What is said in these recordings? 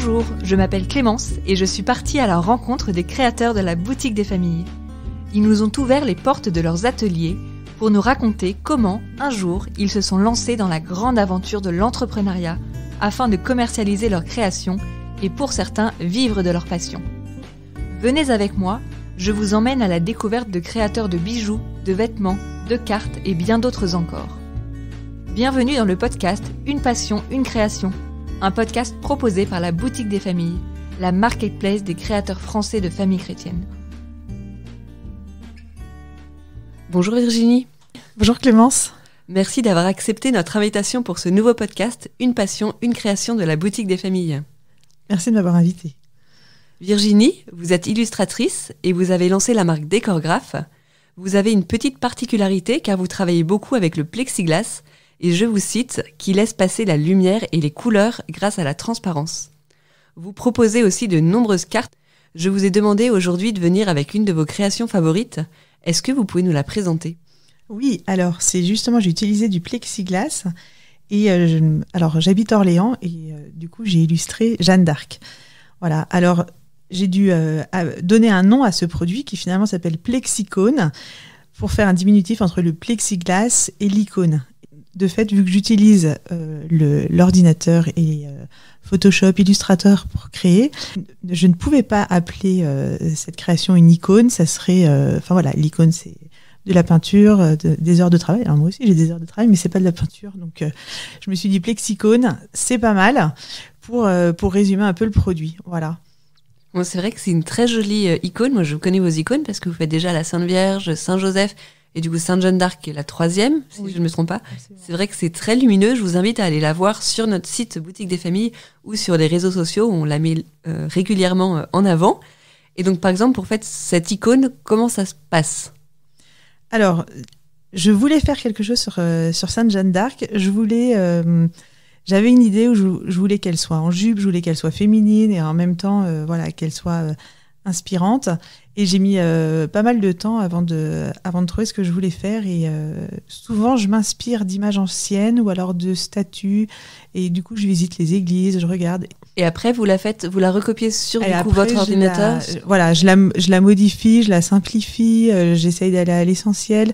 Bonjour, je m'appelle Clémence et je suis partie à la rencontre des créateurs de la boutique des familles. Ils nous ont ouvert les portes de leurs ateliers pour nous raconter comment, un jour, ils se sont lancés dans la grande aventure de l'entrepreneuriat afin de commercialiser leurs créations et pour certains, vivre de leur passion. Venez avec moi, je vous emmène à la découverte de créateurs de bijoux, de vêtements, de cartes et bien d'autres encore. Bienvenue dans le podcast Une passion, une création, un podcast proposé par la boutique des familles, la marketplace des créateurs français de familles chrétiennes. Bonjour Virginie. Bonjour Clémence. Merci d'avoir accepté notre invitation pour ce nouveau podcast Une passion, une création de la boutique des familles. Merci de m'avoir invitée. Virginie, vous êtes illustratrice et vous avez lancé la marque Décorgraphe. Vous avez une petite particularité car vous travaillez beaucoup avec le plexiglas et je vous cite, qui laisse passer la lumière et les couleurs grâce à la transparence. Vous proposez aussi de nombreuses cartes. Je vous ai demandé aujourd'hui de venir avec une de vos créations favorites. Est-ce que vous pouvez nous la présenter ? Oui, alors c'est justement, j'ai utilisé du plexiglas et alors j'habite Orléans et du coup j'ai illustré Jeanne d'Arc. Voilà, alors j'ai dû donner un nom à ce produit qui finalement s'appelle Plexicone pour faire un diminutif entre le plexiglas et l'icône. De fait, vu que j'utilise l'ordinateur et Photoshop, Illustrator pour créer, je ne pouvais pas appeler cette création une icône. Ça serait, l'icône c'est de la peinture, des heures de travail. Alors moi aussi j'ai des heures de travail, mais c'est pas de la peinture. Donc je me suis dit Plexicone, c'est pas mal pour résumer un peu le produit. Voilà. Bon, c'est vrai que c'est une très jolie icône. Moi je connais vos icônes parce que vous faites déjà la Sainte Vierge, Saint Joseph. Et du coup, Sainte Jeanne d'Arc, qui est la 3e, si je ne me trompe pas. C'est vrai que c'est très lumineux. Je vous invite à aller la voir sur notre site Boutique des Familles ou sur les réseaux sociaux où on la met régulièrement en avant. Et donc, par exemple, pour faire cette icône, comment ça se passe ? Alors, je voulais faire quelque chose sur Sainte Jeanne d'Arc. J'avais une idée où je voulais qu'elle soit en jupe, je voulais qu'elle soit féminine et en même temps, qu'elle soit inspirante. Et j'ai mis pas mal de temps avant de trouver ce que je voulais faire. Et souvent, je m'inspire d'images anciennes ou alors de statues. Et du coup, je visite les églises, je regarde. Et après, vous la recopiez sur votre ordinateur ? Je la modifie, je la simplifie. J'essaye d'aller à l'essentiel,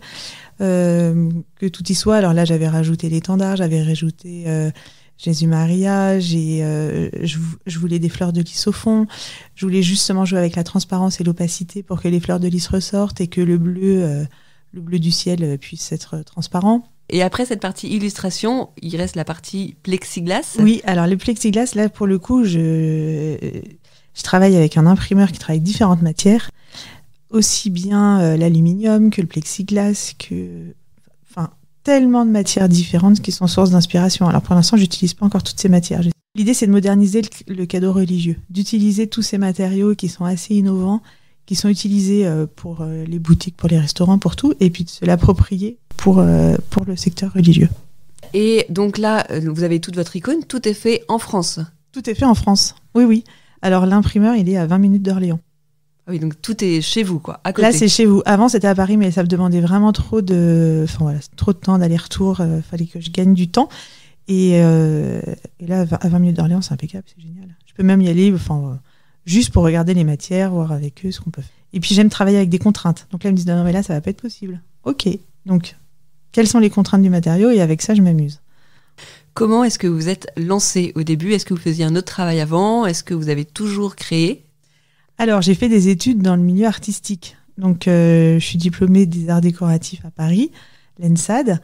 que tout y soit. Alors là, j'avais rajouté l'étendard, j'avais rajouté Jésus-Maria, je voulais des fleurs de lys au fond, je voulais justement jouer avec la transparence et l'opacité pour que les fleurs de lys ressortent et que le bleu du ciel puisse être transparent. Et après cette partie illustration, il reste la partie plexiglas. Oui, alors le plexiglas, là pour le coup, je travaille avec un imprimeur qui travaille avec différentes matières, aussi bien l'aluminium que le plexiglas, tellement de matières différentes qui sont source d'inspiration. Alors pour l'instant, j'utilise pas encore toutes ces matières. L'idée, c'est de moderniser le cadeau religieux, d'utiliser tous ces matériaux qui sont assez innovants, qui sont utilisés pour les boutiques, pour les restaurants, pour tout, et puis de se l'approprier pour le secteur religieux. Et donc là, vous avez toute votre icône, tout est fait en France ? Tout est fait en France, oui. Alors l'imprimeur, il est à 20 minutes d'Orléans. Ah oui, donc tout est chez vous, quoi, à côté. Là, c'est chez vous. Avant, c'était à Paris, mais ça me demandait vraiment trop de temps d'aller-retour. Fallait que je gagne du temps. Et là, à 20 minutes d'Orléans, c'est impeccable, c'est génial. Je peux même y aller, juste pour regarder les matières, voir avec eux ce qu'on peut faire. Et puis, j'aime travailler avec des contraintes. Donc là, ils me disent, non, mais là, ça va pas être possible. Ok. Donc, quelles sont les contraintes du matériau ? Et avec ça, je m'amuse. Comment est-ce que vous êtes lancée au début ? Est-ce que vous faisiez un autre travail avant ? Est-ce que vous avez toujours créé ? Alors, j'ai fait des études dans le milieu artistique. Donc, je suis diplômée des arts décoratifs à Paris, l'ENSAD,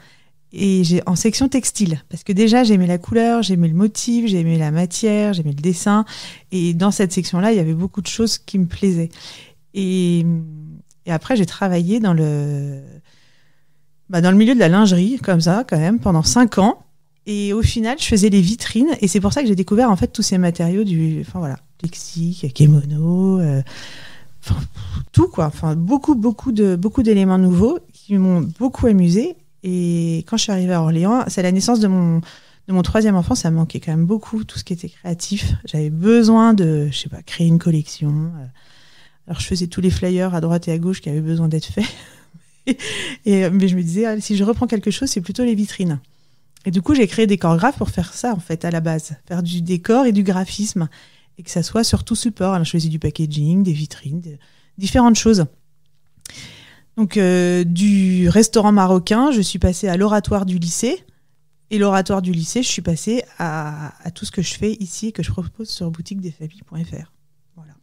et j'ai en section textile. Parce que déjà, j'aimais la couleur, j'aimais le motif, j'aimais la matière, j'aimais le dessin. Et dans cette section-là, il y avait beaucoup de choses qui me plaisaient. Et après, j'ai travaillé dans le milieu de la lingerie, comme ça, quand même, pendant 5 ans. Et au final, je faisais les vitrines. Et c'est pour ça que j'ai découvert, en fait, tous ces matériaux plexi, kakémono, tout quoi. Beaucoup d'éléments nouveaux qui m'ont beaucoup amusée. Et quand je suis arrivée à Orléans, c'est la naissance de mon 3e enfant, ça me manquait quand même beaucoup, tout ce qui était créatif. J'avais besoin de, créer une collection. Alors je faisais tous les flyers à droite et à gauche qui avaient besoin d'être faits. Mais je me disais, si je reprends quelque chose, c'est plutôt les vitrines. Et du coup, j'ai créé Décorgraphe pour faire ça, en fait, à la base. Faire du décor et du graphisme. et que ça soit sur tout support. Alors, je faisais du packaging, des vitrines, différentes choses. Donc, du restaurant marocain, je suis passée à l'oratoire du lycée. Et l'oratoire du lycée, je suis passée à tout ce que je fais ici et que je propose sur boutiquedesfamilles.fr. Voilà.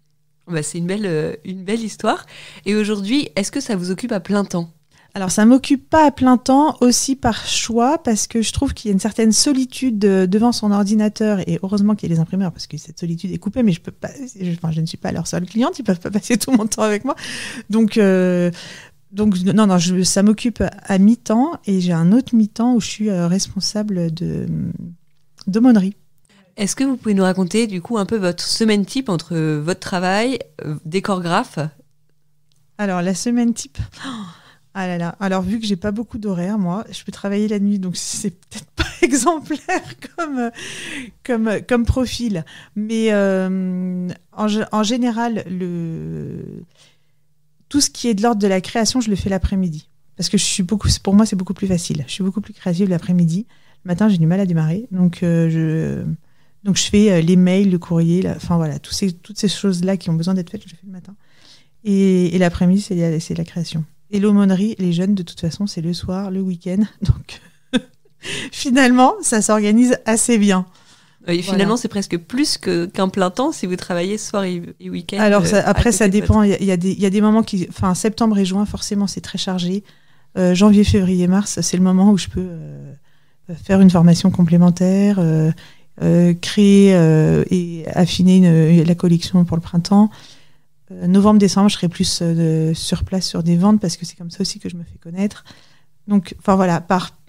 Bah, c'est une belle histoire. Et aujourd'hui, est-ce que ça vous occupe à plein temps ? Alors, ça ne m'occupe pas à plein temps, aussi par choix, parce que je trouve qu'il y a une certaine solitude devant son ordinateur. Et heureusement qu'il y a les imprimeurs, parce que cette solitude est coupée, mais je ne suis pas leur seule cliente, ils ne peuvent pas passer tout mon temps avec moi. Donc non, ça m'occupe à mi-temps, et j'ai un autre mi-temps où je suis responsable d'aumônerie. Est-ce que vous pouvez nous raconter du coup un peu votre semaine type entre votre travail, décorgraphe ? Alors, la semaine type... Ah là là, alors vu que j'ai pas beaucoup d'horaires, moi, je peux travailler la nuit, donc c'est peut-être pas exemplaire comme profil. Mais en général, tout ce qui est de l'ordre de la création, je le fais l'après-midi. Parce que pour moi, c'est beaucoup plus facile. Je suis beaucoup plus créative l'après-midi. Le matin, j'ai du mal à démarrer. Donc je fais les mails, le courrier, enfin voilà, toutes ces choses-là qui ont besoin d'être faites, je les fais le matin. Et l'après-midi, c'est la création. Et l'aumônerie, les jeunes, de toute façon, c'est le soir, le week-end. Donc, finalement, ça s'organise assez bien. Et finalement, c'est presque plus qu'un plein temps si vous travaillez soir et week-end. Alors, après, ça dépend. Il y a des moments qui... Enfin, septembre et juin, forcément, c'est très chargé. Janvier, février, mars, c'est le moment où je peux faire une formation complémentaire, créer et affiner la collection pour le printemps. Novembre, décembre, je serai plus sur place sur des ventes parce que c'est comme ça aussi que je me fais connaître. Donc, enfin voilà,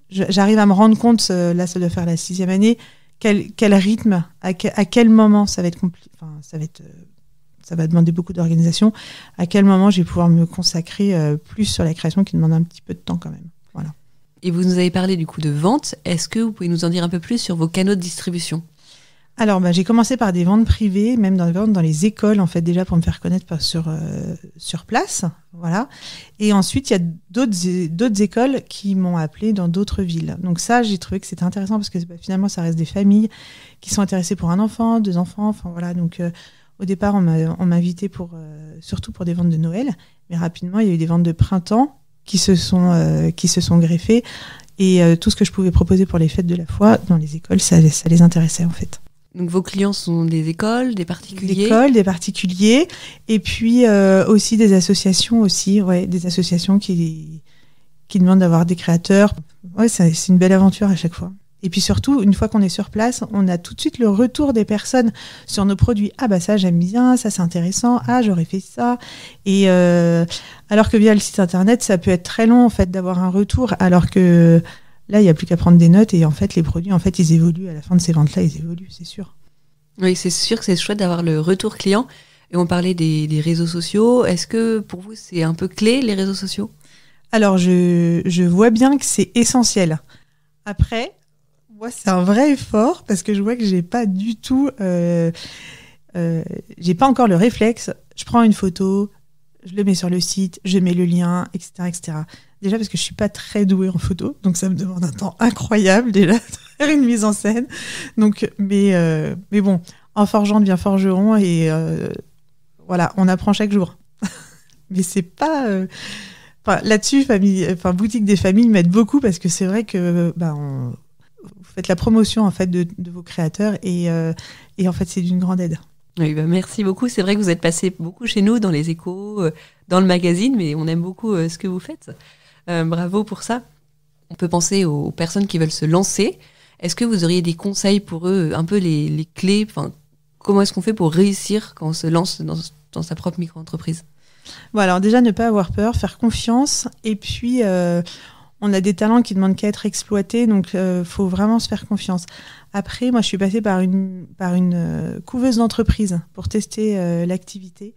j'arrive à me rendre compte, là, ça doit faire la 6e année, quel rythme, à quel moment ça va être compliqué. Enfin, ça va demander beaucoup d'organisation. À quel moment je vais pouvoir me consacrer plus sur la création qui demande un petit peu de temps quand même. Voilà. Et vous nous avez parlé du coup de vente. Est-ce que vous pouvez nous en dire un peu plus sur vos canaux de distribution ? Alors, j'ai commencé par des ventes privées, même dans les écoles, en fait, déjà pour me faire connaître sur place. Voilà. Et ensuite, il y a d'autres écoles qui m'ont appelée dans d'autres villes. Donc ça, j'ai trouvé que c'était intéressant parce que finalement, ça reste des familles qui sont intéressées pour un enfant, 2 enfants. Enfin, voilà. Donc, au départ, on m'a invitée surtout pour des ventes de Noël. Mais rapidement, il y a eu des ventes de printemps qui se sont greffées. Et tout ce que je pouvais proposer pour les fêtes de la foi dans les écoles, ça les intéressait, en fait. Donc vos clients sont des écoles, des particuliers ? Des écoles, des particuliers, et puis aussi des associations aussi, des associations qui demandent d'avoir des créateurs. Ouais, c'est une belle aventure à chaque fois. Et puis surtout, une fois qu'on est sur place, on a tout de suite le retour des personnes sur nos produits. Ah bah ça j'aime bien, ça c'est intéressant, ah j'aurais fait ça. Et alors que via le site internet, ça peut être très long en fait d'avoir un retour, alors que là, il n'y a plus qu'à prendre des notes et en fait, les produits, en fait, ils évoluent. À la fin de ces ventes-là, ils évoluent, c'est sûr. Oui, c'est sûr que c'est chouette d'avoir le retour client. Et on parlait des réseaux sociaux. Est-ce que pour vous, c'est un peu clé, les réseaux sociaux ? Alors, je vois bien que c'est essentiel. Après, moi, c'est un vrai effort parce que je vois que j'ai pas du tout... j'ai pas encore le réflexe. Je prends une photo, je le mets sur le site, je mets le lien, etc., etc. Déjà parce que je suis pas très douée en photo, donc ça me demande un temps incroyable déjà de faire une mise en scène. Donc, mais bon, en forgeant devient forgeron et voilà, on apprend chaque jour. Mais c'est pas là-dessus, boutique des familles m'aide beaucoup parce que c'est vrai que vous faites la promotion en fait de vos créateurs et en fait c'est d'une grande aide. Oui, merci beaucoup. C'est vrai que vous êtes passé beaucoup chez nous dans les échos, dans le magazine, mais on aime beaucoup ce que vous faites. Bravo pour ça. On peut penser aux personnes qui veulent se lancer. Est-ce que vous auriez des conseils pour eux, un peu les clés, comment est-ce qu'on fait pour réussir quand on se lance dans sa propre micro-entreprise ? Bon, alors déjà, ne pas avoir peur, faire confiance. Et puis, on a des talents qui demandent qu'à être exploités, donc faut vraiment se faire confiance. Après, moi, je suis passée par une couveuse d'entreprise pour tester l'activité.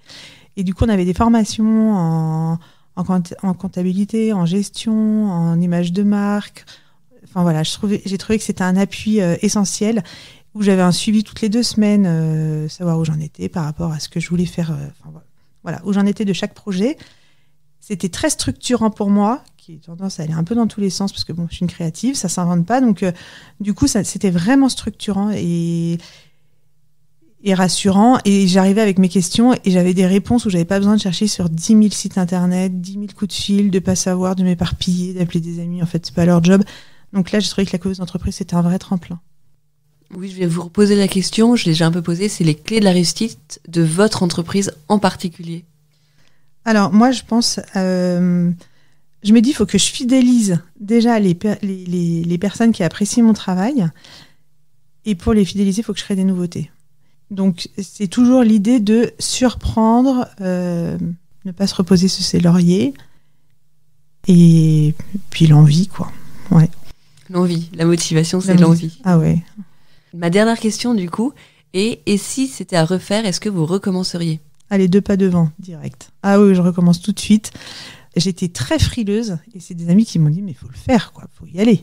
Et du coup, on avait des formations en comptabilité, en gestion, en image de marque. Enfin voilà, j'ai trouvé que c'était un appui essentiel où j'avais un suivi toutes les 2 semaines, savoir où j'en étais par rapport à ce que je voulais faire. Voilà, où j'en étais de chaque projet. C'était très structurant pour moi, qui a tendance à aller un peu dans tous les sens parce que bon, je suis une créative, ça s'invente pas. Donc du coup, c'était vraiment structurant et et rassurant. Et j'arrivais avec mes questions et j'avais des réponses où j'avais pas besoin de chercher sur 10 000 sites internet, 10 000 coups de fil, de pas savoir, de m'éparpiller, d'appeler des amis. En fait, c'est pas leur job. Donc là, j'ai trouvé que la cause d'entreprise, c'était un vrai tremplin. Oui, je vais vous reposer la question, je l'ai déjà un peu posée, c'est les clés de la réussite de votre entreprise en particulier. Alors moi, je pense, je me dis, il faut que je fidélise déjà les personnes qui apprécient mon travail. Et pour les fidéliser, il faut que je crée des nouveautés. Donc c'est toujours l'idée de surprendre, ne pas se reposer sur ses lauriers. Et puis l'envie, quoi. Ouais. L'envie, la motivation, c'est l'envie. Ah ouais. Ma dernière question, du coup, est et si c'était à refaire, est-ce que vous recommenceriez ? Allez, 2 pas devant, direct. Ah oui, je recommence tout de suite. J'étais très frileuse et c'est des amis qui m'ont dit mais il faut le faire, quoi, faut y aller.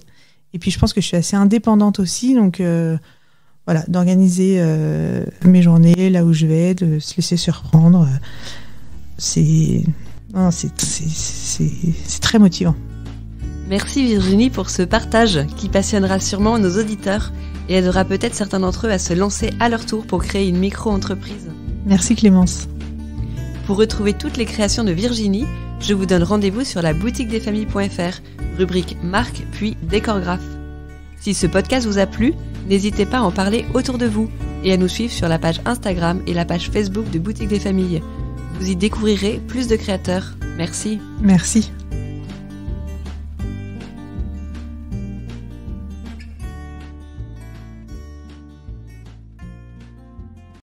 Et puis je pense que je suis assez indépendante aussi, donc voilà, d'organiser mes journées là où je vais, de se laisser surprendre, c'est très motivant. Merci Virginie pour ce partage qui passionnera sûrement nos auditeurs et aidera peut-être certains d'entre eux à se lancer à leur tour pour créer une micro-entreprise. Merci Clémence. Pour retrouver toutes les créations de Virginie, je vous donne rendez-vous sur la boutiquedesfamilles.fr, rubrique marque puis décorgraphe. Si ce podcast vous a plu, n'hésitez pas à en parler autour de vous et à nous suivre sur la page Instagram et la page Facebook de Boutique des Familles. Vous y découvrirez plus de créateurs. Merci. Merci.